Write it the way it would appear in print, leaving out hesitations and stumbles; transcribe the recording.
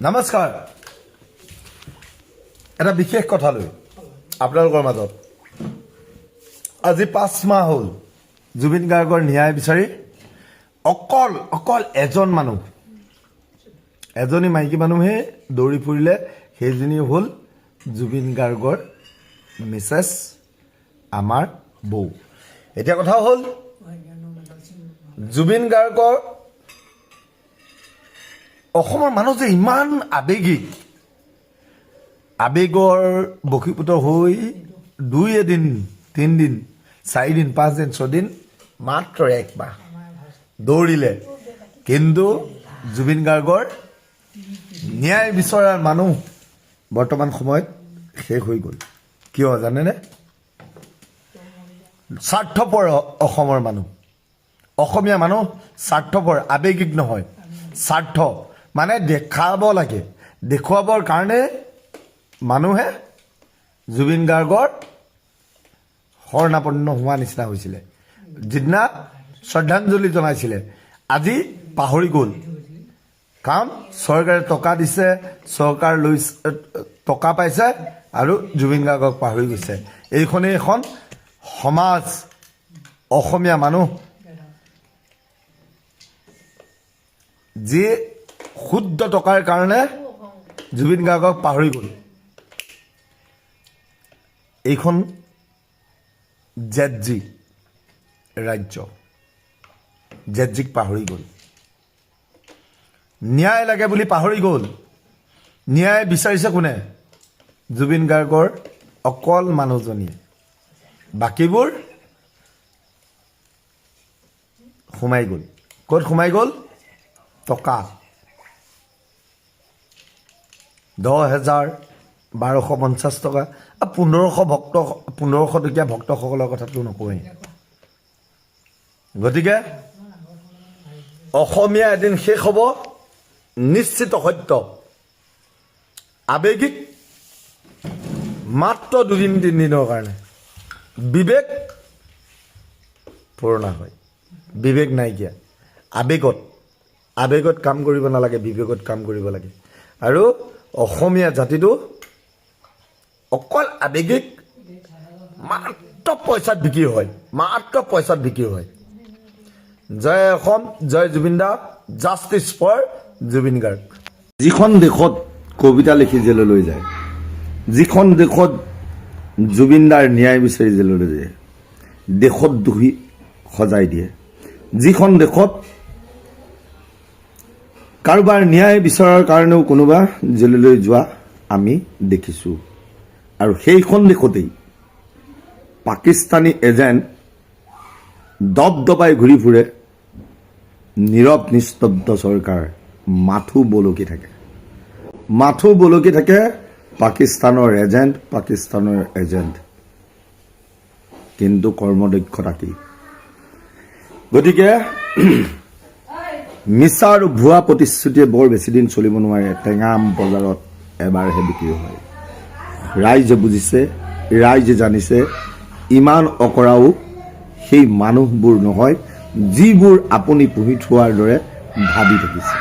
নমস্কাৰ এটা বিশেষ কথা লৈ আপোনালোকৰ মাজত আজি 5 মাহ হ'ল জুবিন গাৰ্গৰ ন্যায় বিচাৰি অকল এজন মানুহ এজনী মাইকী মানুহে দৌৰি ফুৰিলে সেইজনী হ'ল জুবিন গাৰ্গৰ মিছেছ আমাৰ বৌ এতিয়া কথা হ'ল জুবিন গাৰ্গৰ অসমৰ মানুহ যে ইমান আবেগৰ বশীভূত হৈ 2 এদিন 3 দিন 4 দিন 5 দিন 6 দিন মাত্ৰ একমাহ দৌৰিলে কিন্তু জুবিন গাৰ্গৰ ন্যায় বিচৰাৰ মানুহ বৰ্তমান সময়ত শেষ হৈ গ'ল কিয় জানেনে স্বাৰ্থপৰ অসমৰ মানুহ অসমীয়া মানুহ স্বাৰ্থপৰ আবেগিক নহয় স্বাৰ্থ মানে দেখাব লাগে দেখুৱাবৰ কাৰণে মানুহে জুবিন গাৰ্গৰ শৰণাপন্ন হোৱা নিচিনা হৈছিলে যিদিনা শ্ৰদ্ধাঞ্জলি জনাইছিলে আজি পাহৰি গ'ল কাৰণ চৰকাৰে টকা দিছে চৰকাৰ লৈ টকা পাইছে আৰু জুবিন গাৰ্গক পাহৰি গৈছে এইখনেই এখন সমাজ অসমীয়া মানুহ যি শুদ্ধ টকাৰ কাৰণে জুবিন গাৰ্গক পাহৰি গ'ল এইখন জেদজি ৰাজ্য জেদজিক পাহৰি গ'ল ন্যায় লাগে বুলি পাহৰি গ'ল ন্যায় বিচাৰিছে কোনে জুবিন গাৰ্গৰ অকল মানুহজনীয়ে বাকীবোৰ সোমাই গ'ল ক'ত সোমাই গ'ল টকা 10,000 1250 টকা 1500 টকীয়া ভক্তসকলৰ কথাটো নকওঁৱেই গতিকে অসমীয়া এদিন শেষ হ'ব নিশ্চিত সত্য আবেগিক মাত্ৰ 2 দিন 3 দিনৰ কাৰণে বিবেক পুৰণা হয় বিবেক নাইকিয়া আবেগত কাম কৰিব নালাগে বিবেকত কাম কৰিব লাগে আৰু অসমীয়া জাতিটো অকল আবেগিক মাত্ৰ পইচাত বিক্ৰী হয় জয় অসম জয় জুবিন দা জাষ্টিছ ফৰ জুবিন গাৰ্গ যিখন দেশত কবিতা লিখি জেললৈ যায় যিখন দেশত জুবিন দাৰ ন্যায় বিচাৰি জেললৈ যায় দেশত দোষী সজাই দিয়ে যিখন দেশত কাৰোবাৰ ন্যায় বিচৰাৰ কাৰণেও কোনোবা জেললৈ যোৱা আমি দেখিছোঁ আৰু সেইখন দেশতেই পাকিস্তানী এজেণ্ট দবদবাই ঘূৰি ফুৰে নীৰৱ নিস্তব্ধ চৰকাৰ মাথো বলকি থাকে পাকিস্তানৰ এজেণ্ট কিন্তু কৰ্মদক্ষতা কি গতিকে মিছা আৰু ভুৱা প্ৰতিশ্ৰুতিয়ে বৰ বেছিদিন চলিব নোৱাৰে টেঙাম বজাৰত এবাৰহে বিক্ৰী হয় ৰাইজে বুজিছে ৰাইজে জানিছে ইমান অকৰাও সেই মানুহবোৰ নহয় যিবোৰ আপুনি পুহি থোৱাৰ দৰে ভাবি থাকিছে